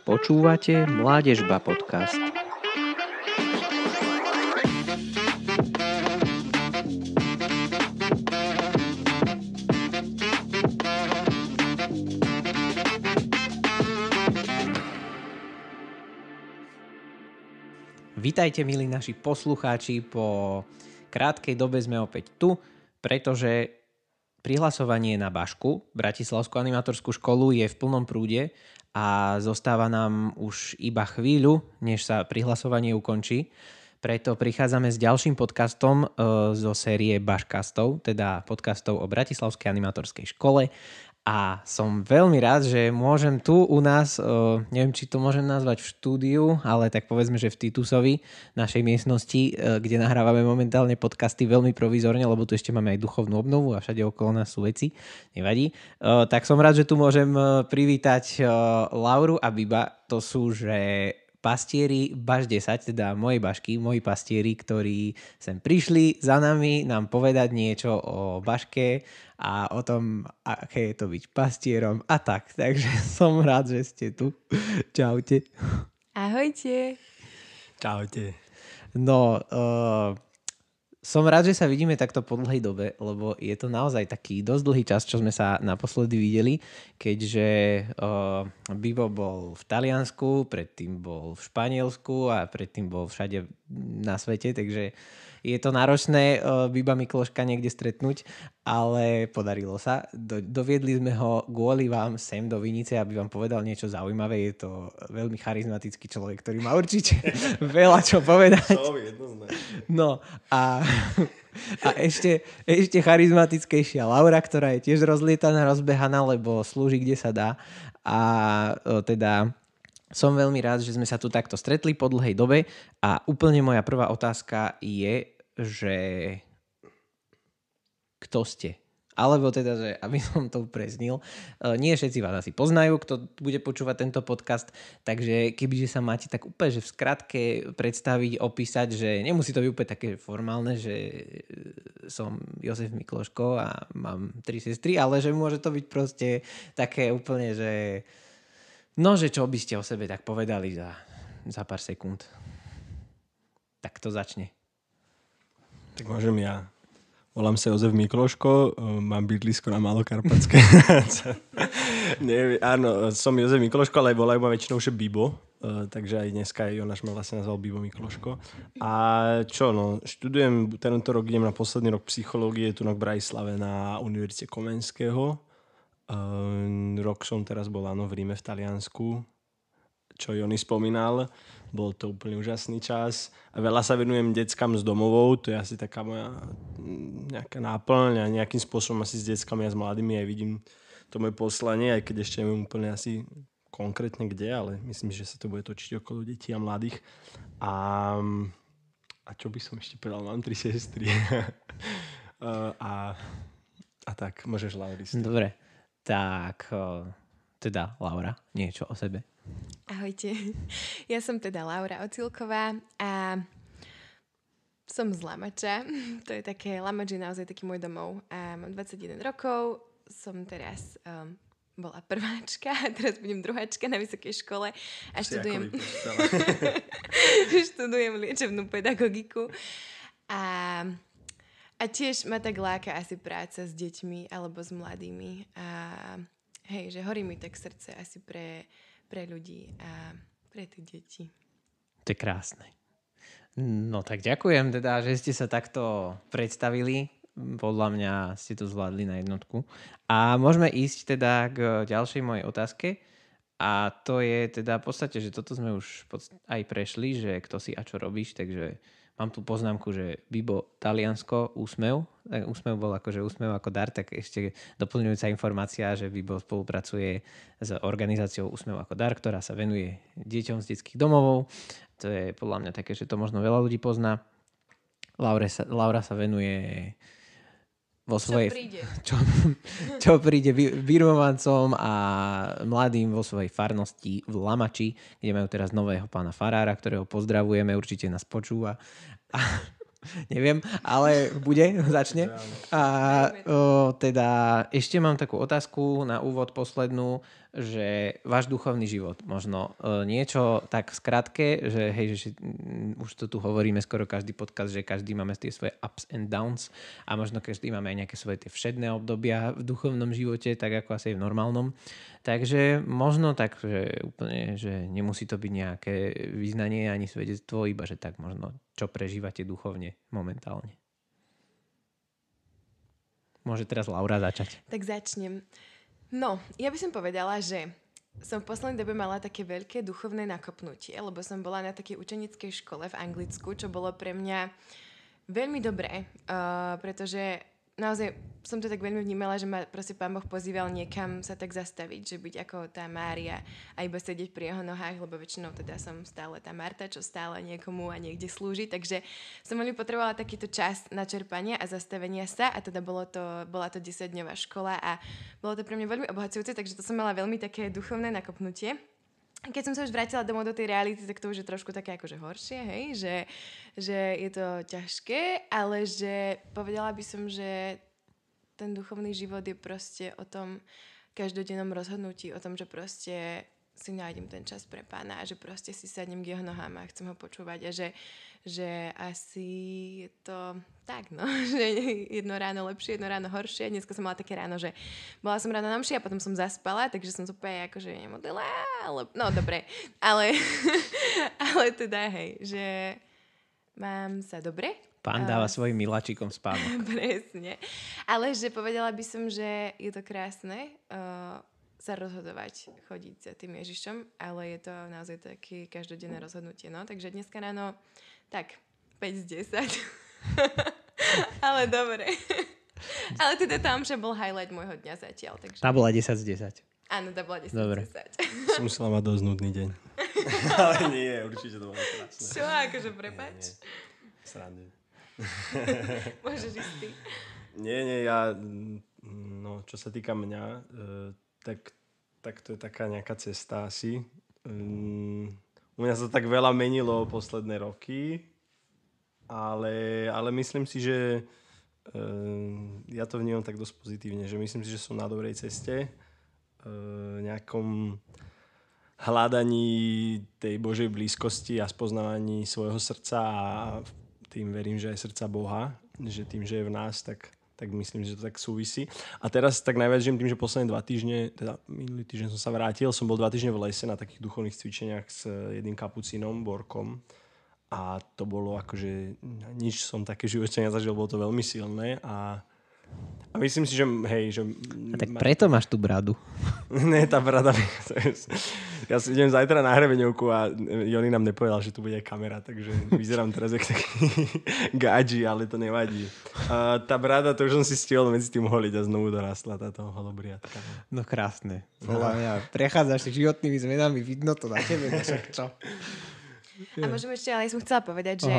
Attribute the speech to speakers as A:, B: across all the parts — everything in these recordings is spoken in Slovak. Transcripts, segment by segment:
A: Počúvate Mládežba podcast. Vítajte, milí naši poslucháči, po krátkej dobe sme opäť tu, pretože prihlasovanie na Bašku, Bratislavskú animatorskú školu, je v plnom prúde a zostáva nám už iba chvíľu, než sa prihlasovanie ukončí. Preto prichádzame s ďalším podcastom zo série Baškastov, teda podcastov o Bratislavskej animatorskej škole. A som veľmi rád, že môžem tu u nás, neviem, či to môžem nazvať v štúdiu, ale tak povedzme, že v Titusovi, našej miestnosti, kde nahrávame momentálne podcasty veľmi provizorne, lebo tu ešte máme aj duchovnú obnovu a všade okolo nás sú veci, nevadí. Tak som rád, že tu môžem privítať Lauru a Biba, to sú, že pastieri Baš 10, teda mojej Bašky, moji pastieri, ktorí sem prišli za nami nám povedať niečo o Baške a o tom, aké je to byť pastierom a tak. Takže som rád, že ste tu. Čaute.
B: Ahojte.
C: Čaute.
A: No, som rád, že sa vidíme takto po dlhej dobe, lebo je to naozaj taký dosť dlhý čas, čo sme sa naposledy videli, keďže Bibo bol v Taliansku, predtým bol v Španielsku a predtým bol všade na svete, takže je to náročné Biba Mikloška niekde stretnúť, ale podarilo sa. Doviedli sme ho kvôli vám sem do Vinice, aby vám povedal niečo zaujímavé. Je to veľmi charizmatický človek, ktorý má určite veľa čo povedať. No a ešte charizmatickejšia Laura, ktorá je tiež rozlietaná, rozbehaná, lebo slúži kde sa dá. A teda som veľmi rád, že sme sa tu takto stretli po dlhej dobe a úplne moja prvá otázka je, že kto ste? Alebo teda, že aby som to upresnil, nie všetci vás asi poznajú, kto bude počúvať tento podcast, takže kebyže sa máte tak úplne, že v skratke predstaviť, opísať, že nemusí to byť úplne také formálne, že som Jozef Mikloško a mám 3 sestry, ale že môže to byť proste také úplne, že no, že čo by ste o sebe tak povedali za pár sekúnd. Tak to začne.
C: Tak môžem ja. Volám sa Jozef Mikloško, mám bydlisko na Malokarpatské. Áno, som Jozef Mikloško, ale volajú ma väčšinou že Bibo. Takže aj dneska Jonáš ma vlastne nazval Bibo Mikloško. A čo, no, študujem, tento rok idem na posledný rok psychológie tu na Bratislave na Univerzite Komenského. Rok som teraz bol v Ríme v Taliansku, čo Joni spomínal. Bol to úplne úžasný čas. A veľa sa venujem deckám z domovou, to je asi taká moja nejaká náplň a nejakým spôsobom asi s deckami a s mladými aj vidím to moje poslanie, aj keď ešte neviem úplne asi konkrétne kde, ale myslím, že sa to bude točiť okolo detí a mladých. A čo by som ešte povedal? Mám 3 sestry. a tak, môžeš, Lauri.
A: Dobre. Tak, teda Laura, niečo o sebe.
B: Ahojte. Ja som teda Laura Ocilková a som z Lamača. To je také, Lamač je naozaj taký môj domov. A mám 21 rokov, som teraz bola prváčka a teraz budem druháčka na vysokej škole a študujem liečebnú pedagogiku. A tiež ma tak láka asi práca s deťmi alebo s mladými. A hej, že horí mi tak srdce asi pre ľudí a pre tie deti.
A: To je krásne. No tak ďakujem teda, že ste sa takto predstavili. Podľa mňa ste to zvládli na jednotku. A môžeme ísť teda k ďalšej mojej otázke. A to je teda v podstate, že toto sme už aj prešli, že kto si a čo robíš, takže mám tu poznámku, že Bibo Taliansko, úsmev. Úsmev bol akože úsmev ako dar, tak ešte doplňujúca informácia, že Bibo spolupracuje s organizáciou Úsmev ako dar, ktorá sa venuje deťom z detských domovov. To je podľa mňa také, že to možno veľa ľudí pozná. Laura sa venuje vo svojej... Čo príde birmovancom a mladým vo svojej farnosti v Lamači, kde majú teraz nového pána farára, ktorého pozdravujeme, určite nás počúva. Neviem, ale začne. A teda ešte mám takú otázku na úvod poslednú, že váš duchovný život, možno niečo tak skrátke, že hej, že už to tu hovoríme skoro každý podcast, že každý máme tie svoje ups and downs a možno každý máme aj nejaké svoje tie všedné obdobia v duchovnom živote, tak ako asi aj v normálnom. Takže možno tak, že úplne, že nemusí to byť nejaké vyznanie ani svedectvo, iba že tak možno, čo prežívate duchovne momentálne. Môže teraz Laura začať.
B: Tak začnem. No, ja by som povedala, že som v poslednej dobe mala také veľké duchovné nakopnutie, lebo som bola na takej učenickej škole v Anglicku, čo bolo pre mňa veľmi dobré, pretože naozaj som to tak veľmi vnímala, že ma proste Pán Boh pozýval niekam sa tak zastaviť, že byť ako tá Mária a iba sedieť pri jeho nohách, lebo väčšinou teda som stále tá Marta, čo stále niekomu a niekde slúži, takže som veľmi potrebovala takýto čas načerpania a zastavenia sa a teda bola to 10-dňová škola a bolo to pre mňa veľmi obohacujúce, takže to som mala veľmi také duchovné nakopnutie. Keď som sa už vrátila domov do tej reality, tak to už je trošku také akože horšie, hej, že je to ťažké, ale že povedala by som, že ten duchovný život je proste o tom každodennom rozhodnutí, o tom, že proste si nájdem ten čas pre Pána a že proste si sadnem k jeho nohám a chcem ho počúvať a že asi je to tak, no, že jedno ráno lepšie, jedno ráno horšie. Dneska som mala také ráno, že bola som ráno na mši a potom som zaspala, takže som to úplne akože nemodlila, ale no dobre, ale teda hej, že mám sa dobre.
A: Pán dáva svojim miláčikom spánok.
B: Presne. Ale že povedala by som, že je to krásne sa rozhodovať, chodiť za tým Ježišom, ale je to naozaj také každodenné rozhodnutie. No? Takže dneska ráno tak 5 z 10. Ale dobre. Ale teda tam že bol highlight môjho dňa zatiaľ. Takže...
A: Tá bola 10 z 10.
B: Áno, tá bola 10
A: dobre.
B: z 10.
C: Som musela mať dosť nudný deň. Ale nie, určite to bolo krásne.
B: Čo, akože prepáč?
C: Srandujem.
B: Môžeš ísť ty.
C: Nie, ja, no, čo sa týka mňa, tak to je taká nejaká cesta asi. U mňa sa tak veľa menilo posledné roky, ale myslím si, že ja to vnímam tak dosť pozitívne, že myslím si, že som na dobrej ceste nejakom hľadaní tej Božej blízkosti a spoznávaní svojho srdca a tým verím, že aj srdca Boha, že tým, že je v nás, tak myslím, že to tak súvisí. A teraz tak najviac žijem tým, že posledné 2 týždne, teda minulý týždeň som sa vrátil, som bol 2 týždne v lese na takých duchovných cvičeniach s jedným kapucínom, Borkom. A to bolo akože, nič som také v živote nezažil, bolo to veľmi silné a myslím si, že hej, že...
A: A tak preto máš tú bradu.
C: Ne, tá brada... Ja si idem zajtra na hrebeňovku a Joni nám nepovedal, že tu bude aj kamera, takže vyzerám teraz jak taký gáči, ale to nevadí. Tá brada, to už som si stihol medzi tým holiť a znovu dorastla táto holobriadka.
A: No krásne. Prechádzaš si životnými zmenami, vidno to na tebe, však čo?
B: A môžem ešte, ale ja som chcela povedať, že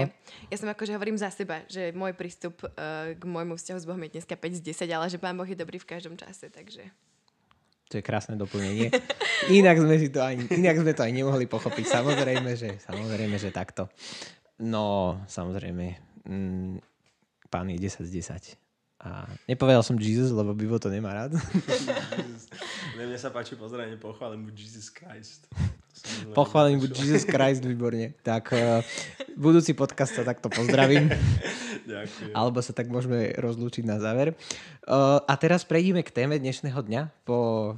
B: ja som akože hovorím za seba, že môj prístup k môjmu vzťahu s Bohom je dneska 5 z 10, ale že Pán Boh je dobrý v každom čase, takže... To
A: je krásne doplnenie. Inak sme to aj nemohli pochopiť. Samozrejme, že takto. No, samozrejme, Pán je 10 z 10. A nepovedal som Jesus, lebo Bibo to nemá rád.
C: Mne sa páči pozdravenie, pochválim buď Jesus Christ.
A: Pochválim buď Jesus Christ, výborne. Tak budúci podcast sa takto pozdravím.
C: Ďakujem.
A: Alebo sa tak môžeme rozlúčiť na záver. A teraz prejdeme k téme dnešného dňa po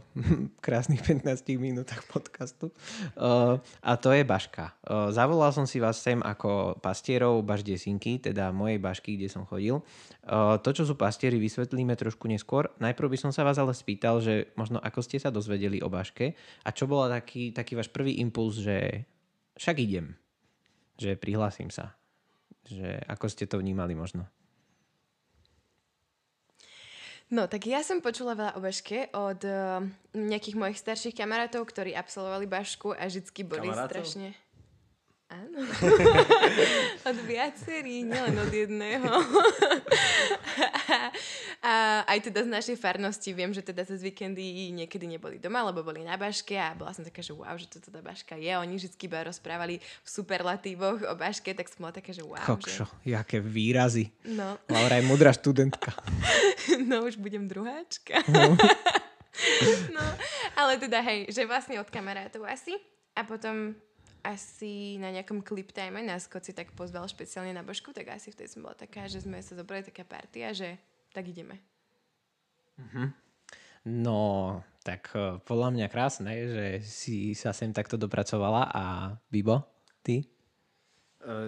A: krásnych 15 minútach podcastu. A to je baška. Zavolal som si vás sem ako pastierov Baždesinky, teda mojej bašky, kde som chodil. To, čo sú pastieri, vysvetlíme trošku neskôr. Najprv by som sa vás ale spýtal, že možno ako ste sa dozvedeli o baške a čo bol taký váš prvý impuls, že však idem, že prihlásim sa. Že ako ste to vnímali možno?
B: No, tak ja som počula veľa o baške od nejakých mojich starších kamarátov, ktorí absolvovali bašku a vždycky boli strašne... Áno. Od viacerých, nielen od jedného. A aj teda z našej farnosti viem, že teda cez víkendy niekedy neboli doma, lebo boli na baške a bola som taká, že wow, že to teda baška je. Oni vždy iba rozprávali v superlatívoch o baške, tak som bola taká, že wow.
A: Kokšo, jaké výrazy.
B: No.
A: Laura je múdra študentka.
B: No, už budem druháčka. No, ale teda hej, že vlastne od kamarátov asi a potom asi na nejakom clip time nás Koci tak pozval špeciálne na Bašku, tak asi vtedy som bola taká, že sme sa zobrali taká partia, že tak ideme.
A: No, tak podľa mňa krásne, že si sa sem takto dopracovala. A Bibo, ty?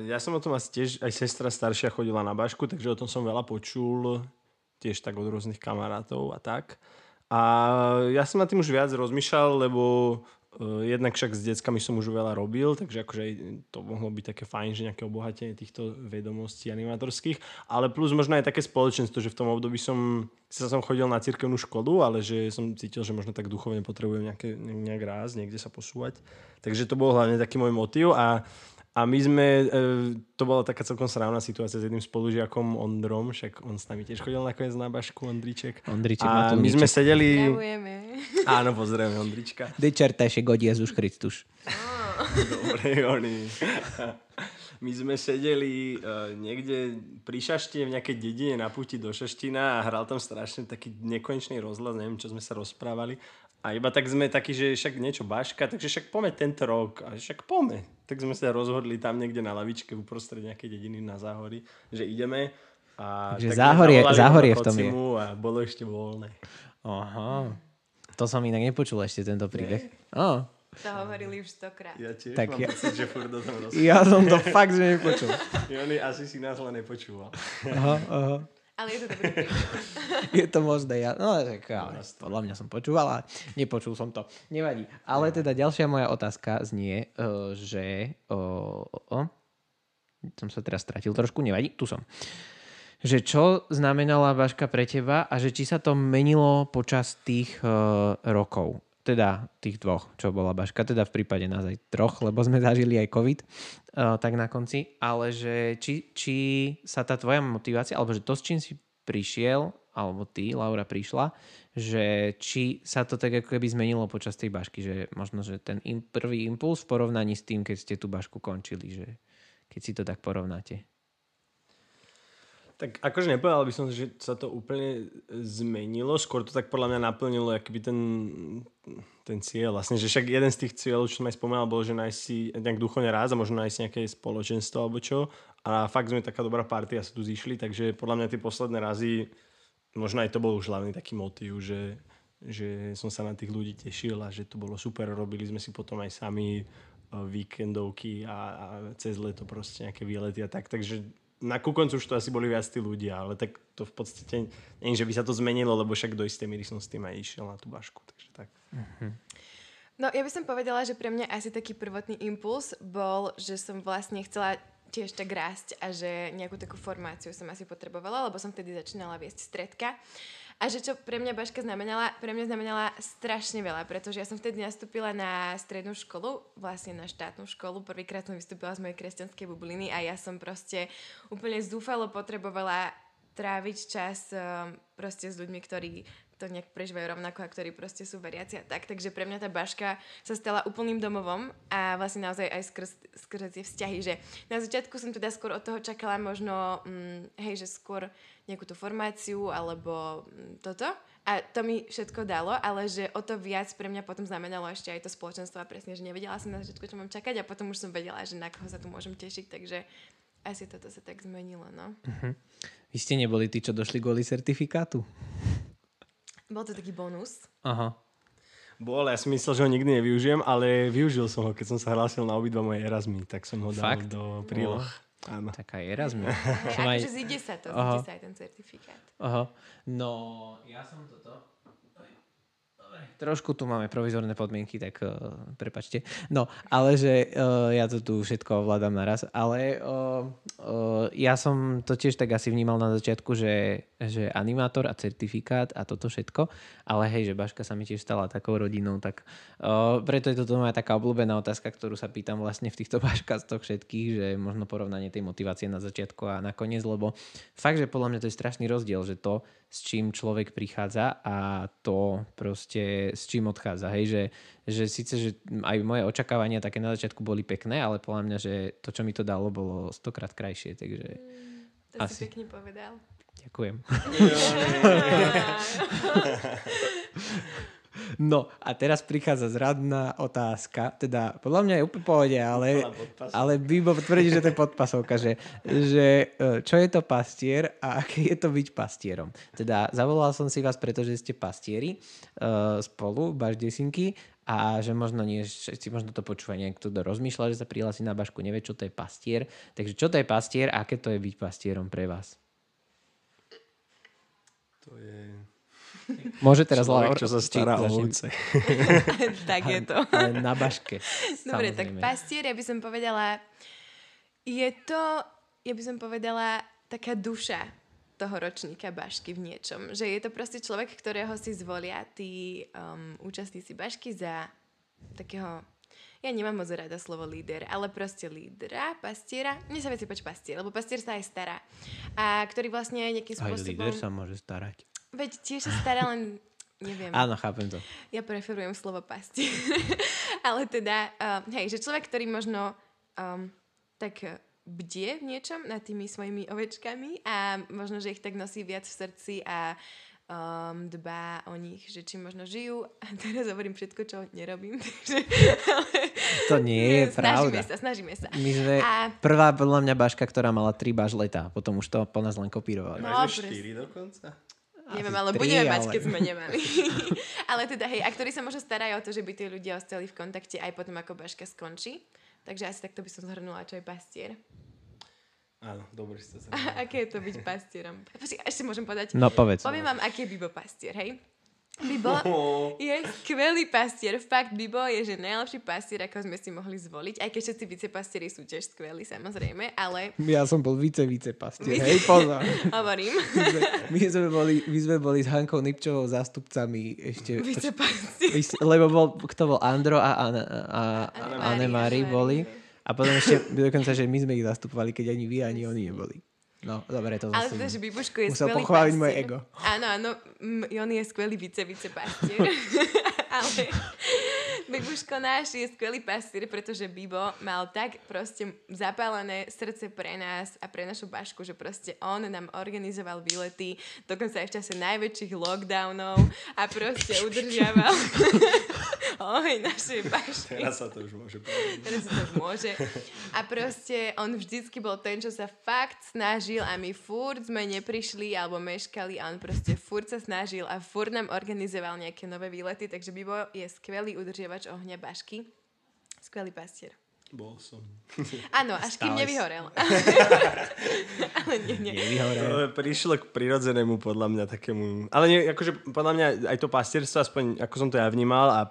C: Ja som o tom asi tiež, aj sestra staršia chodila na Bašku, takže o tom som veľa počul, tiež tak od rôznych kamarátov a tak. A ja som nad tým už viac rozmýšľal, lebo jednak však s deckami som už veľa robil, takže akože to mohlo byť také fajn, že nejaké obohatenie týchto vedomostí animátorských, ale plus možno aj také spoločenstvo, že v tom období som chodil na cirkevnú školu, ale že som cítil, že možno tak duchovne potrebujem nejak rásť, niekde sa posúvať. Takže to bol hlavne taký môj motív a my sme, to bola taká celkom srávna situácia s jedným spolužiakom Ondrom, však on s nami tiež chodil nakoniec na Bašku, Ondriček. A my sme sedeli...
B: Zdravujeme.
C: Áno, pozdravujeme Ondrička.
A: Dečertajšie God Jezus Kristus.
C: Dobre, oni. My sme sedeli niekde pri Šaštine v nejakej dedine na púti do Šaština a hral tam strašne taký nekonečný rozhlas, neviem, čo sme sa rozprávali. A iba tak sme takí, že však niečo Baška, takže však poďme tento rok. A však poďme. Tak sme sa rozhodli tam niekde na lavičke uprostred nejakej dediny na Záhorí, že ideme. A
A: že
C: tak
A: Záhorie v tom je.
C: A bolo ešte voľné.
A: Aha. To som inak nepočul ešte tento príbeh. Oh.
B: To hovorili už 100-krát.
C: Ja tiež
A: tak
C: mám pocit, že furt do tom rozprávam.
A: Ja som to fakt, že nepočul.
C: Joni asi si nás len nepočúval.
A: Aha.
B: Ale je to dobrý príbeh.
A: Je to možné. Podľa mňa som počúval, ale nepočul som to. Nevadí. Ale teda ďalšia moja otázka znie, že... Som sa teraz stratil trošku, nevadí. Tu som. Že čo znamenala Baška pre teba a že či sa to menilo počas tých rokov. Teda tých dvoch, čo bola Baška. Teda v prípade nás aj troch, lebo sme zažili aj COVID tak na konci. Ale že či sa tá tvoja motivácia, alebo že to, s čím si prišiel, alebo ty, Laura, prišla, že či sa to tak ako keby zmenilo počas tej Bašky. Že možno, že ten prvý impuls v porovnaní s tým, keď ste tú Bašku končili. Že keď si to tak porovnáte.
C: Tak akože nepovedal by som, že sa to úplne zmenilo, skôr to tak podľa mňa naplnilo akýby ten cieľ. Vlastne, že však jeden z tých cieľov, čo som aj spomínal, bol, že nájsť si nejak duchovne ráz a možno nájsť nejaké spoločenstvo alebo čo. A fakt sme taká dobrá partia sa tu zišli, takže podľa mňa tie posledné razy, možno aj to bol už hlavný taký motív, že som sa na tých ľudí tešil a že to bolo super. Robili sme si potom aj sami víkendovky a cez leto proste nejaké výlety a tak, takže na ku koncu už to asi boli viac tí ľudia, ale tak to v podstate nie, že by sa to zmenilo, lebo však do istej míry som s tým aj išiel na tú Bašku, takže tak.
B: No ja by som povedala, že pre mňa asi taký prvotný impuls bol, že som vlastne chcela tiež tak rásť a že nejakú takú formáciu som asi potrebovala, lebo som vtedy začínala viesť stredka. A že čo pre mňa Baška znamenala? Pre mňa znamenala strašne veľa, pretože ja som vtedy nastúpila na strednú školu, vlastne na štátnu školu. Prvýkrát som vystúpila z mojej kresťanskej bubliny a ja som proste úplne zúfalo potrebovala tráviť čas proste s ľuďmi, ktorí to nejak prežívajú rovnako a ktorí proste sú veriaci a tak. Takže pre mňa tá Baška sa stala úplným domovom a vlastne naozaj aj skrz tie vzťahy, že na začiatku som teda skôr od toho čakala možno, že skôr nejakú tú formáciu alebo toto. A to mi všetko dalo, ale že o to viac pre mňa potom znamenalo ešte aj to spoločenstvo a presne, že nevedela som na začiatku, čo mám čakať a potom už som vedela, že na koho sa tu môžem tešiť, takže asi toto sa tak zmenilo, no.
A: Vy ste neboli tí, čo došli kvôli certifikátu?
B: Bol to taký bonus.
A: Aha.
C: Bol, ja som myslel, že ho nikdy nevyužijem, ale využil som ho, keď som sa hlásil na obidva moje Erasmy, tak som ho dal do príloh. Áno.
A: Taká Erasmus.
B: Akože zíde sa to, zíde sa aj ten certifikát.
A: Aha. No, ja som toto... Trošku tu máme provizorné podmienky, tak prepáčte. No, ale že ja to tu všetko ovládam naraz, ale ja som to tiež tak asi vnímal na začiatku, že animátor a certifikát a toto všetko, ale hej, že Baška sa mi tiež stala takou rodinou, tak preto je toto moja taká obľúbená otázka, ktorú sa pýtam vlastne v týchto Baškastoch všetkých, že možno porovnanie tej motivácie na začiatku a nakoniec, lebo fakt, že podľa mňa to je strašný rozdiel, že to, s čím človek prichádza a to proste s čím odchádza. Hej, že síce, že aj moje očakávania také na začiatku boli pekné, ale podľa mňa, že to, čo mi to dalo, bolo 100-krát krajšie. Takže
B: to asi si pekne povedal.
A: Ďakujem. No a teraz prichádza zradná otázka, teda podľa mňa je úplne pohode, ale Bibo tvrdí, že to je podpasovka, že čo je to pastier a aké je to byť pastierom. Teda zavolal som si vás, pretože ste pastieri spolu, baždesinky, a že možno nie, si možno to počúva niekto, kto rozmýšľa, že sa prihlási na bašku, nevie, čo to je pastier. Takže čo to je pastier a aké to je byť pastierom pre vás?
C: To je...
A: Môže teraz
C: človek, čo sa stará o ovce.
B: Tak je to.
A: Ale na baške.
B: Dobre, tak pastier, ja by som povedala, je to, ja by som povedala, taká duša toho ročníka bašky v niečom. Že je to proste človek, ktorého si zvolia tí účastníci bašky za takého, ja nemám moc rada slovo líder, ale proste lídra, pastiera. Mne sa veci páči pastier, lebo pastier sa aj stará. A ktorý vlastne nejakým spôsobom...
A: Aj líder sa môže starať.
B: Veď tiež sa stará, len neviem.
A: Áno, chápem to.
B: Ja preferujem slovo pastier. Ale teda, hej, že človek, ktorý možno tak bdie v niečom nad tými svojimi ovečkami a možno, že ich tak nosí viac v srdci a dbá o nich, že či možno žijú. A teraz hovorím všetko, čo nerobím. Takže,
A: to nie je pravda.
B: Snažíme sa.
A: My sme prvá podľa mňa baška, ktorá mala 3 bažletá. Potom už to po nás len kopírovali.
C: No, 4 dokonca?
B: Neviem, ale budeme mať, keď sme nemali. Ale teda, hej, a ktorí sa možno starajú o to, že by tí ľudia ostali v kontakte aj potom, ako baška skončí. Takže asi takto by som zhrnula, čo je pastier.
C: Áno, dobre ste sa.
B: Aké je to byť pastierom? Ešte môžem povedať?
A: No, povedz.
B: Poviem vám, aký je Bibo pastier, hej? Bibo je skvelý pastier. Fakt, Bibo je, že najlepší pastier, ako sme si mohli zvoliť. Aj keď všetci vicepastieri sú tiež skvelí, samozrejme, ale...
A: Ja som bol vicepastier, hej, pozor.
B: Hovorím.
A: My sme boli s Hankou Nipčovou zástupcami ešte...
B: Vicepastier.
A: Lebo kto bol? Andro a Anne-Marie boli. A potom ešte dokonca, že my sme ich zastupovali, keď ani vy, ani oni neboli. No, dobre, to zase...
B: Ale teda, že Bibuško je
A: musel
B: skvelý
A: pochváliť
B: pastier.
A: moje ego.
B: Áno, on je skvelý vicepastier. Ale Bibuško náš je skvelý pastier, pretože Bibo mal tak proste zapálené srdce pre nás a pre našu bašku, že proste on nám organizoval výlety, dokonca aj v čase najväčších lockdownov a proste udržiaval našej bašky.
C: Teraz sa to už môže povedať.
B: Teraz sa to už môže. A proste on vždycky bol ten, čo sa fakt snažil a my furt sme neprišli alebo meškali a on proste furt sa snažil a furt nám organizoval nejaké nové výlety, takže Bibo je skvelý udržiavač ohňa bašky. Skvelý pastier.
C: Bol som.
B: Áno, až kým nevyhorel. Ale nie.
A: Nevyhorel.
C: To prišlo k prirodzenému, podľa mňa, takému... Ale nie, akože podľa mňa aj to pastierstvo, aspoň ako som to ja vnímal, a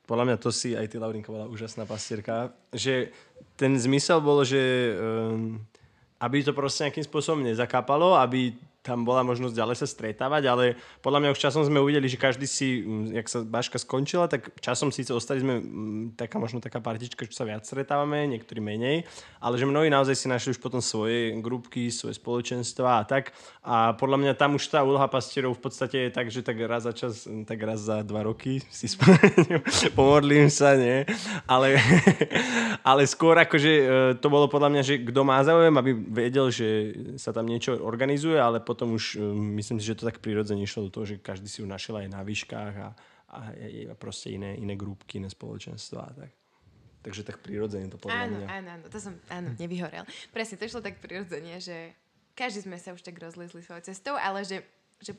C: podľa mňa to si aj ty, Laurinka, bola úžasná pastierka, že ten zmysel bol, že aby to proste nejakým spôsobom nezakápalo, aby tam bola možnosť ďalej sa stretávať, ale podľa mňa už časom sme uvideli, že každý si, jak sa baška skončila, tak časom síce ostali sme možno taká partička, čo sa viac stretávame, niektorí menej, ale že mnohí naozaj si našli už potom svoje grupky, svoje spoločenstva a tak. A podľa mňa tam už tá úloha pastierov v podstate je tak, že tak raz za čas, tak raz za 2 roky si spomeniem, pomodlím sa, nie? Ale skôr akože to bolo podľa mňa, že kto má záujem, aby vedel, že sa tam niečo organizuje, ale potom už myslím si, že to tak prirodzene išlo do toho, že každý si ju našiel aj na výškach a proste iné grupky, iné spoločenstva a tak. Takže tak prirodzene to podľa mňa.
B: Áno, nevyhorel. Presne, to išlo tak prirodzene, že každý sme sa už tak rozlizli svojou cestou, ale že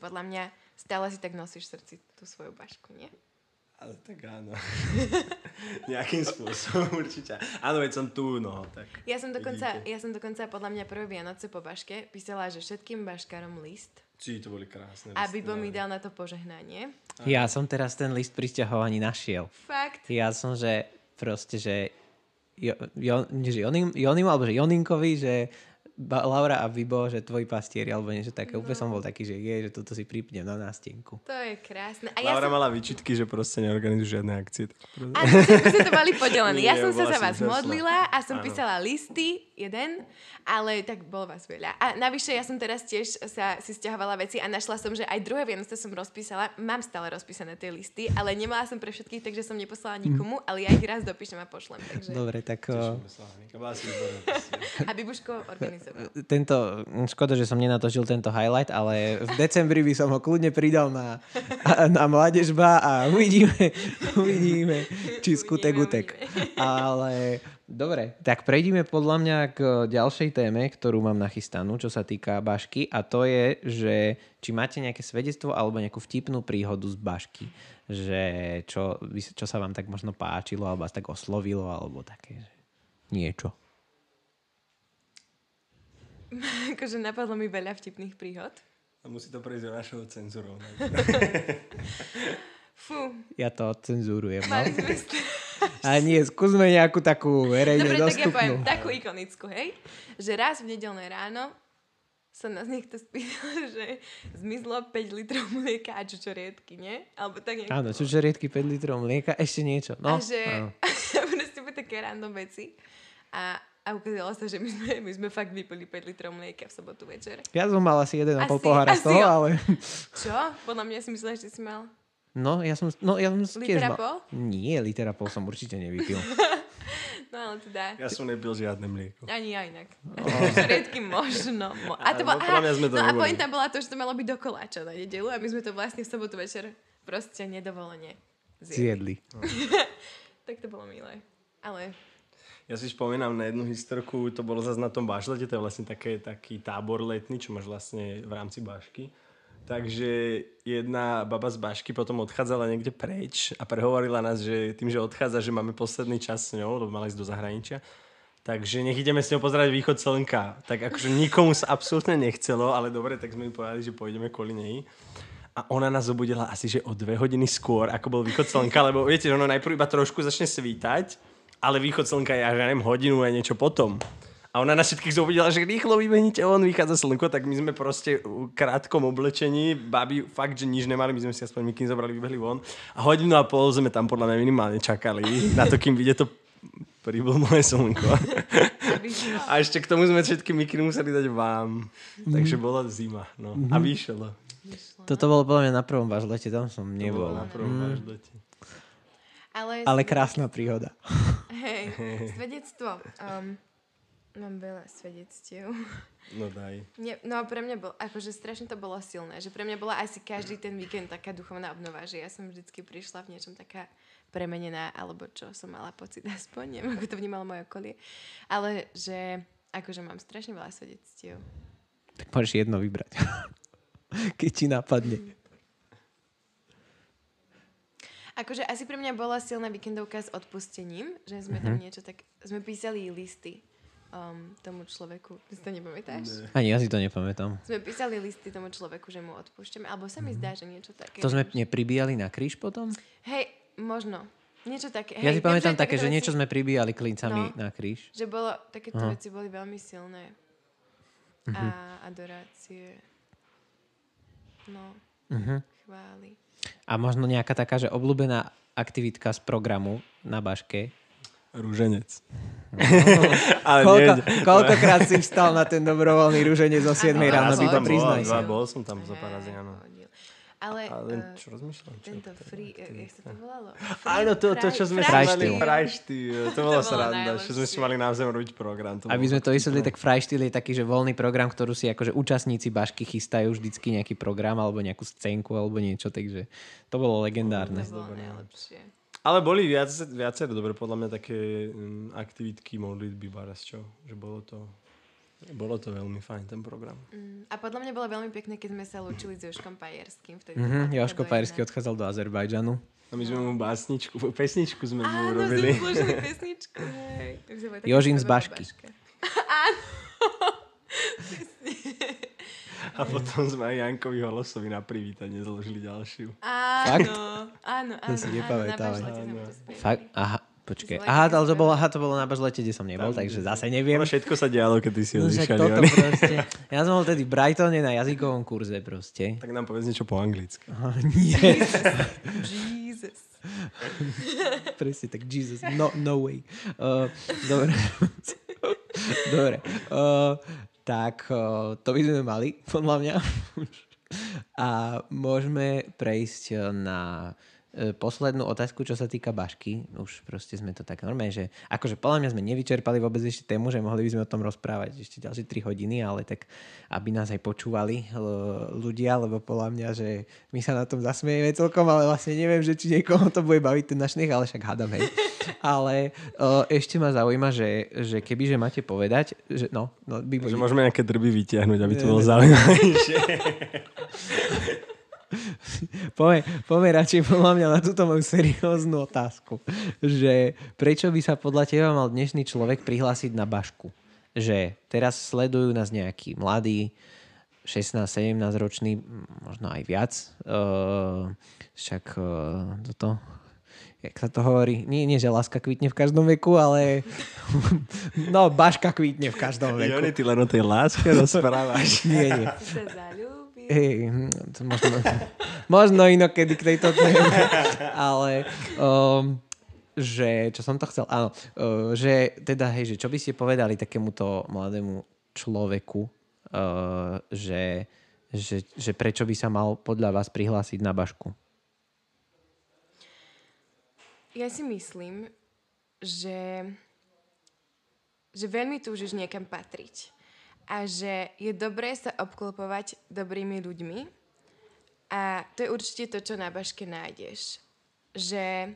B: podľa mňa stále si tak nosíš v srdci tú svoju bašku, nie?
C: Ale tak áno. Nejakým spôsobom určite. Áno, veď som tu, no. Tak.
B: Ja som dokonca podľa mňa prvé Vianoce po baške písala, že všetkým baškárom list.
C: To boli krásne.
B: Aby mi dal na to požehnanie.
A: Ja som teraz ten list prisťahovaní našiel.
B: Fakt?
A: Ja som, že proste, že Jonimu, alebo že Joninkovi, že Laura a Vibo, že tvoji pastieri, alebo niečo také. Úplne som bol taký, že toto si pripnem na nástenku.
B: To je krásne. A
C: Laura mala výčitky, že proste neorganizujú žiadne akcie.
B: Áno, my sme to mali podelené. Ja som sa za vás modlila a som písala listy, jeden, ale tak bolo vás veľa. A navyše ja som teraz tiež si stiahovala veci a našla som, že aj druhé Vianoce som rozpísala. Mám stále rozpísané tie listy, ale nemala som pre všetkých, takže som neposlala nikomu, ale ja ich raz dopíšem a pošlem. Takže...
A: Dobre, tak...
B: A Bibuško organizuje.
A: škoda, že som nenatočil tento highlight, ale v decembri by som ho kľudne pridal na mládežba a uvidíme, či skutek utek. Ale dobre, tak prejdime podľa mňa k ďalšej téme, ktorú mám nachystanú, čo sa týka bašky, a to je, že či máte nejaké svedectvo alebo nejakú vtipnú príhodu z bašky, že čo sa vám tak možno páčilo alebo vás tak oslovilo alebo také niečo.
B: Akože napadlo mi veľa vtipných príhod.
C: A musí to prejsť do našho cenzúrou.
B: Fú.
A: Ja to odcenzúrujem.
B: Mali
A: No?
B: sme
A: A nie, skúsme nejakú takú verejne
B: Dobre, tak ja
A: dostupnú.
B: poviem takú ikonickú, hej? Že raz v nedeľné ráno sa nás niekto spýtal, že zmizlo 5 litrov mlieka a čučoriedky, nie? Alebo tak nejak.
A: Áno, čučoriedky, 5 litrov mlieka, ešte niečo. No,
B: A že
A: áno.
B: proste boli také random veci. A ukázalo sa, že my sme fakt vypili 5 litrov mlieka v sobotu večer.
A: Ja som mal asi 1,5
B: Asi-
A: pohára z
B: asi
A: toho,
B: jo.
A: ale...
B: Čo? Podľa mňa si myslíš, že si mal?
A: Ja som tiež
B: Liter a
A: mal...
B: pol?
A: Nie, liter a pol som určite nevypil.
B: No ale teda...
C: Ja som nepil žiadne mlieko.
B: Ani ja inak. Čučoriedky možno. A to
C: Ale podľa mňa sme to
B: a
C: neboli.
B: pointa bola to, že to malo byť do koláča na nedeľu a my sme to vlastne v sobotu večer proste nedovolenie zjedli.
A: Zjedli.
B: Tak to bolo milé. Ale
C: Ja si spomínam na jednu historku, to bolo zase na tom bašlete, to je vlastne taký tábor letný, čo máš vlastne v rámci bašky. Takže jedna baba z bašky potom odchádzala niekde preč a prehovorila nás, že tým, že odchádza, že máme posledný čas s ňou, lebo mala ísť do zahraničia. Takže nech ideme s ňou pozerať východ slnka. Tak akože nikomu sa absolútne nechcelo, ale dobre, tak sme mi povedali, že pôjdeme kvôli nej. A ona nás zobudila asi, že o 2 hodiny skôr, ako bol východ slnka, lebo viete, že ono najprv iba trošku začne svítať, ale východ slnka je až, ja neviem, hodinu a niečo potom. A ona nás všetkých zobudila, že rýchlo vybehnite, on vychádza slnko, tak my sme proste v krátkom oblečení, babi fakt, že nič nemali, my sme si aspoň mikiny zobrali, vybehli von. A hodinu a pol sme tam podľa mňa minimálne čakali na to, kým vyjde to príblmoje slnko. A ešte k tomu sme všetky mikiny museli dať vám. Takže bola zima. No. A vyšlo.
A: Toto bolo podľa mňa na prvom bažlete, tam som nebol.
C: Na prvom bažlete.
A: Ale krásna príhoda.
B: Hej, svedectvo. Mám veľa svedectiev.
C: No daj.
B: No pre mňa bolo, akože strašne to bolo silné, že pre mňa bola asi každý ten víkend taká duchovná obnova, že ja som vždycky prišla v niečom taká premenená, alebo čo som mala pocit aspoň, neviem, ako to vnímalo moje okolie, ale že akože mám strašne veľa svedectiev.
A: Tak môžeš jedno vybrať. Keď ti napadne.
B: Akože asi pre mňa bola silná víkendovka s odpustením, že sme tam niečo tak, sme písali listy tomu človeku. Ty si to nepamätáš?
A: Ani ja si to nepamätám.
B: Sme písali listy tomu človeku, že mu odpúšťame, alebo sa mi zdá, že niečo také.
A: To sme nepribíjali na kríž potom?
B: Hej, možno. Niečo také.
A: Ja si pamätám také, že
B: veci,
A: niečo sme pribíjali klincami
B: No.
A: na kríž.
B: Že bolo, takéto veci boli veľmi silné. A adorácie. No, chvály.
A: A možno nejaká taká, že obľúbená aktivitka z programu na baške.
C: Rúženec.
A: Koľkokrát si vstal na ten dobrovoľný rúženec o 7 ráno, by to priznaj sa.
C: Bol som tam za pár razy, áno.
B: Ale
C: čo rozmýšľam?
B: tento free, jak sa to volalo?
C: Áno, to, čo sme si
A: Frajštýl.
C: mali. Frajštýl. To bola
B: bolo
C: sranda,
B: najlepšie.
C: čo sme si mali naozaj robiť program. To
A: Aby
C: bolo
A: sme to
C: fakt
A: vysvetlili,
C: super.
A: tak Frajštýl je taký, že voľný program, ktorú si akože účastníci bašky chystajú vždycky nejaký program alebo nejakú scénku alebo niečo, takže to bolo legendárne.
B: To bolo najlepšie.
C: Ale boli viaceré dobre, podľa mňa také aktivitky, modlitby, baraz, čo? Že bolo to veľmi fajn, ten program.
B: A podľa mňa bolo veľmi pekné, keď sme sa lúčili s Jožkom Pajerským. Vtedy to bola
A: Jožko
B: taká
A: Pajerský
B: dojná.
A: odchádzal do Azerbajdžanu.
C: A my sme mu pesničku sme mu
B: Áno,
C: robili.
B: sme zložili pesničku. Hej. Takže bola taká
A: Jožin z
B: zaujímavá
A: Bašky.
B: baška. Áno.
C: A potom sme aj Jankovi Holosovi na privítanie zložili ďalšiu.
A: Fakt?
B: Áno.
A: To si nepamätám. Fakt? Aha, počkej.
B: Zlej
A: Aha,
B: také
A: ale
B: spevali.
A: to bolo na bažlete, kde som nebol, takže zase neviem.
C: Ono všetko sa dialo, keď ty si
A: No, však
C: odišiel.
A: toto
C: Joni.
A: proste. Ja som bol tedy v Brightone na jazykovom kurze proste.
C: Tak nám povedz niečo po anglicky.
A: Nie.
B: Jesus.
A: Presne tak, Jesus, no way. Dobre. Dobre. Tak to by sme mali, podľa mňa. A môžeme prejsť na poslednú otázku, čo sa týka bašky. Už proste sme to tak normálne, že akože podľa mňa sme nevyčerpali vôbec ešte tému, že mohli by sme o tom rozprávať ešte ďalšie 3 hodiny, ale tak aby nás aj počúvali ľudia, lebo podľa mňa, že my sa na tom zasmiejeme celkom, ale vlastne neviem, že či niekoho to bude baviť ten náš nech, ale však hádam, hej. Ale ešte ma zaujíma, že kebyže máte povedať, že
C: že môžeme nejaké drby vytiahnuť, aby to bolo zaujímavejšie.
A: Poďme radšej podľa mňa na túto moju serióznu otázku, že prečo by sa podľa teba mal dnešný človek prihlásiť na bašku? Že teraz sledujú nás nejakí mladí, 16-17 roční, možno aj viac. Však toto, jak sa to hovorí, nie, že láska kvitne v každom veku, ale no, baška kvitne v každom veku.
C: Joni, ty len o tej láske rozprávaš.
A: Nie. Hej, možno inokedy k tejto téme, ale že, čo som to chcel, áno, že teda, hej, že čo by ste povedali takémuto mladému človeku, že prečo by sa mal podľa vás prihlásiť na bašku?
B: Ja si myslím, že veľmi túžiš niekam patriť. A že je dobré sa obklopovať dobrými ľuďmi. A to je určite to, čo na baške nájdeš. Že,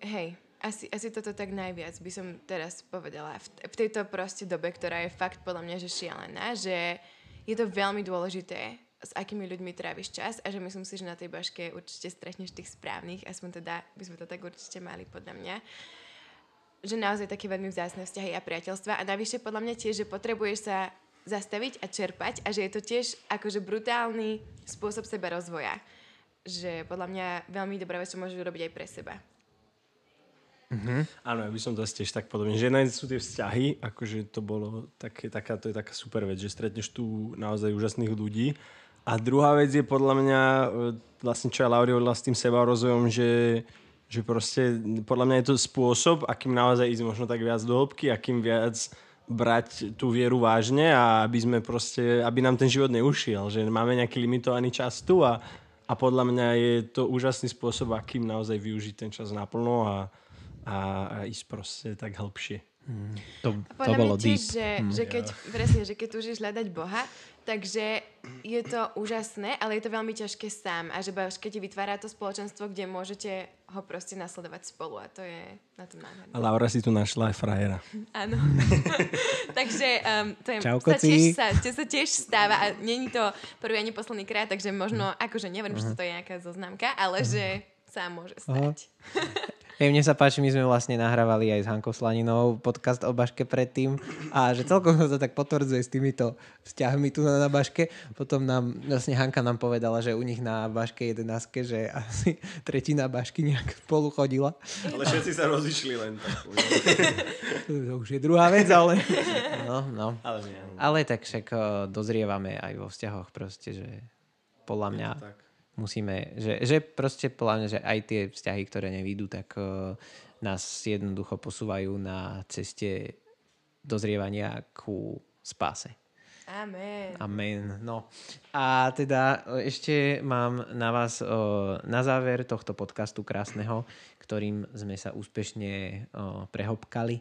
B: hej, asi toto tak najviac by som teraz povedala. V tejto proste dobe, ktorá je fakt podľa mňa, že šialená, že je to veľmi dôležité, s akými ľuďmi tráviš čas a že myslím si, že na tej baške určite stretneš tých správnych, aspoň teda by sme to tak určite mali podľa mňa. Že naozaj také veľmi vzácne vzťahy a priateľstva a navyše podľa mňa tiež, že potrebuješ sa zastaviť a čerpať a že je to tiež akože brutálny spôsob seba rozvoja. Že podľa mňa veľmi dobrá vec, čo môžeš urobiť aj pre seba.
C: Áno, ja by som to tiež tak podobne. Že jedna sú tie vzťahy, akože to bolo to je taká super vec, že stretneš tu naozaj úžasných ľudí. A druhá vec je podľa mňa, vlastne čo aj Lauri hovorila s tým sebarozvojom, že proste podľa mňa je to spôsob, akým naozaj ísť možno tak viac do hĺbky, akým viac brať tú vieru vážne a aby nám ten život neušiel, že máme nejaký limitovaný čas tu a podľa mňa je to úžasný spôsob, akým naozaj využiť ten čas naplno a ísť proste tak hĺbšie.
A: To bolo deep.
B: Že keď túžiš hľadať Boha, takže je to úžasné, ale je to veľmi ťažké sám. A že keď ti vytvára to spoločenstvo, kde môžete ho proste nasledovať spolu. A to je na tom nádherné.
C: A Laura si tu našla aj frajera.
B: Áno. Takže to je,
A: čau, koci.
B: sa tiež stáva. A není to prvý ani posledný krát, takže možno, akože neviem, že to je nejaká zoznamka, ale že sa môže stať.
A: Mne sa páči, my sme vlastne nahrávali aj s Hankou Slaninou podcast o baške predtým a že celkom sa to tak potvrdzuje s týmito vzťahmi tu na baške. Potom vlastne Hanka nám povedala, že u nich na baške 11, že asi tretina bašky nejak spolu chodila.
C: Ale všetci sa rozišli len tak.
A: To už je druhá vec, ale... No.
C: Ale nie.
A: Ale tak však dozrievame aj vo vzťahoch proste, že podľa mňa... Musíme, že proste podľa mňa, že aj tie vzťahy, ktoré nevídu, tak nás jednoducho posúvajú na ceste dozrievania ku spáse. Amen. No. A teda ešte mám na vás na záver tohto podcastu krásneho, ktorým sme sa úspešne prehopkali.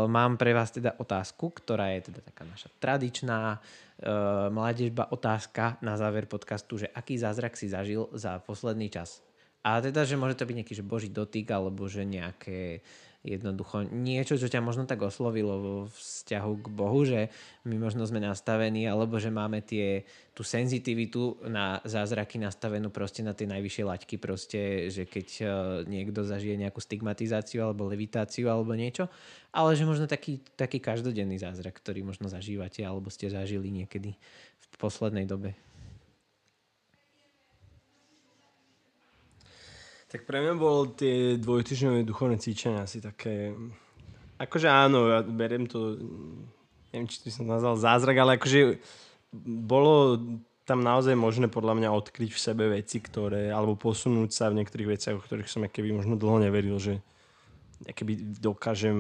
A: Mám pre vás teda otázku, ktorá je teda taká naša tradičná mládežba otázka na záver podcastu, že aký zázrak si zažil za posledný čas. A teda, že môže to byť nejaký že Boží dotyk, alebo že nejaké jednoducho niečo, čo ťa možno tak oslovilo vo vzťahu k Bohu, že my možno sme nastavení, alebo že máme tú senzitivitu na zázraky nastavenú proste na tie najvyššie laťky, proste, že keď niekto zažije nejakú stigmatizáciu alebo levitáciu alebo niečo, ale že možno taký každodenný zázrak, ktorý možno zažívate alebo ste zažili niekedy v poslednej dobe.
C: Tak pre mňa bolo tie dvojtýždňové duchovné cvičenia asi také... Akože áno, ja beriem to... Neviem, či to som nazval zázrak, ale akože bolo tam naozaj možné podľa mňa odkryť v sebe veci, ktoré... Alebo posunúť sa v niektorých veciach, o ktorých som keby možno dlho neveril, že keby dokážem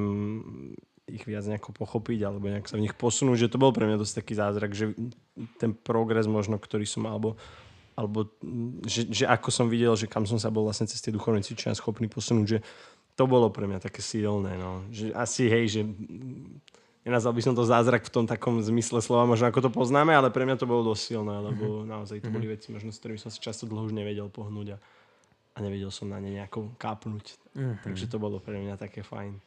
C: ich viac nejako pochopiť alebo nejak sa v nich posunúť, že to bol pre mňa dosť taký zázrak, že ten progres možno, ktorý som alebo alebo že ako som videl, že kam som sa bol vlastne cez tie duchovné cvičenia schopný posunúť, že to bolo pre mňa také silné, no. Že asi, hej, že nenazval by som to zázrak v tom takom zmysle slova, možno ako to poznáme, ale pre mňa to bolo dosť silné, lebo naozaj to boli veci, možno s ktorými som sa často dlho už nevedel pohnúť a nevedel som na ne nejako kápnuť. Takže to bolo pre mňa také fajn.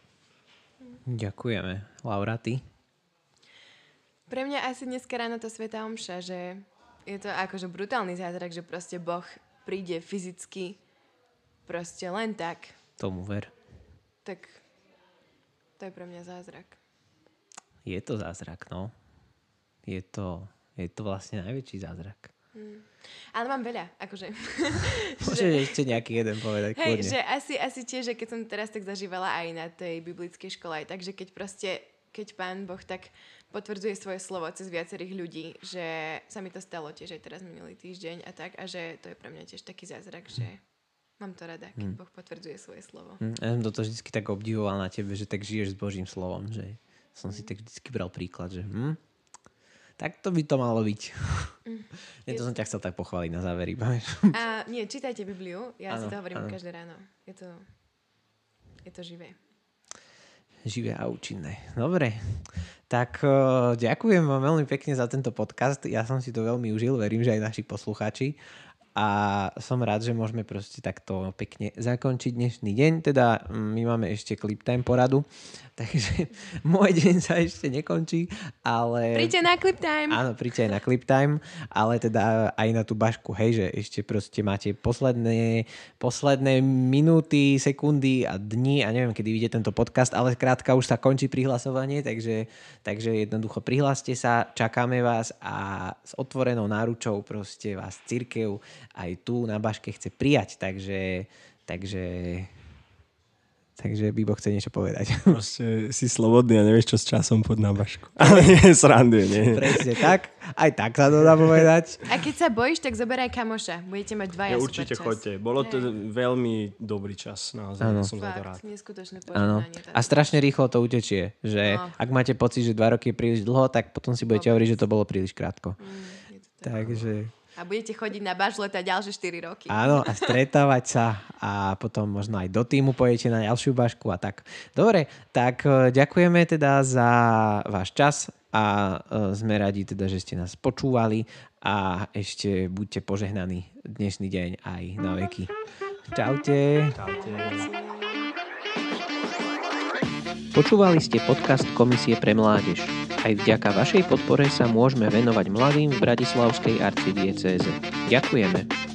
A: Ďakujeme. Laura, ty?
B: Pre mňa asi dneska ráno tá svätá omša, že je to akože brutálny zázrak, že proste Boh príde fyzicky proste len tak.
A: Tomu ver.
B: Tak to je pre mňa zázrak.
A: Je to zázrak, no. Je to vlastne najväčší zázrak.
B: Ale mám veľa, akože.
A: Môžeš ešte nejaký jeden povedať.
B: Hej, že asi tiež, že keď som teraz tak zažívala aj na tej biblickej škole, takže keď Pán Boh tak potvrdzuje svoje slovo cez viacerých ľudí, že sa mi to stalo tiež aj teraz minulý týždeň a tak, a že to je pre mňa tiež taký zázrak, že mám to rada, keď Boh potvrdzuje svoje slovo.
A: Ja som toto vždy tak obdivoval na tebe, že tak žiješ s Božím slovom, že som si tak vždy bral príklad, že tak to by to malo byť. Ja to som ťa chcel tak pochváliť na záver.
B: A nie, čítajte Bibliu, ja si to hovorím každé ráno. Je to živé.
A: Živé a účinné. Dobre, tak ďakujem vám veľmi pekne za tento podcast. Ja som si to veľmi užil, verím, že aj naši poslucháči. A som rád, že môžeme proste takto pekne zakončiť dnešný deň. Teda my máme ešte Clip Time poradu, takže môj deň sa ešte nekončí, ale...
B: Príďte na Clip Time!
A: Áno, príďte aj na Clip Time, ale teda aj na tú bašku, hej, že ešte proste máte posledné minúty, sekundy a dni a neviem, kedy vyjde tento podcast, ale skrátka už sa končí prihlasovanie, takže jednoducho prihláste sa, čakáme vás a s otvorenou náručou proste vás cirkev aj tu na baške chce prijať, takže Bibo chce niečo povedať.
C: Proste si slobodný a nevieš, čo s časom pod na bašku. Ale nie, sranduje, nie.
A: Presne tak, aj tak sa to dá povedať.
B: A keď sa bojíš, tak zoberaj kamoša, budete mať dvaja super čas.
C: Určite choďte, bolo to veľmi dobrý čas, naozaj, som za to rád.
B: Neskutočné požehnanie.
A: A strašne rýchlo to utečie, že ak máte pocit, že 2 roky je príliš dlho, tak potom si budete hovoriť, že to bolo príliš krátko. Takže...
B: A budete chodiť na bažleta ďalšie 4 roky.
A: Áno, a stretávať sa a potom možno aj do týmu pojete na ďalšiu bašku a tak. Dobre, tak ďakujeme teda za váš čas a sme radi teda, že ste nás počúvali a ešte buďte požehnaní dnešný deň aj na veky. Čaute.
C: Čaute.
A: Počúvali ste podcast Komisie pre mládež. Aj vďaka vašej podpore sa môžeme venovať mladým v bratislavskej arcidiecéze. Ďakujeme.